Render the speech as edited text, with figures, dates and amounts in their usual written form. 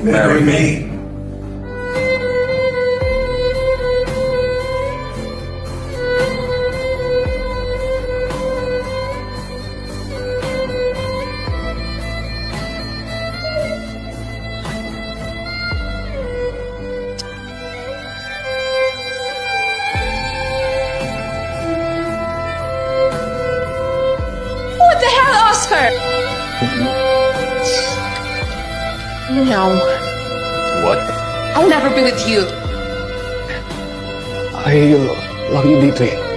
Marry me. What the hell, Oscar? No, What? I'll never be with you. I love you deeply.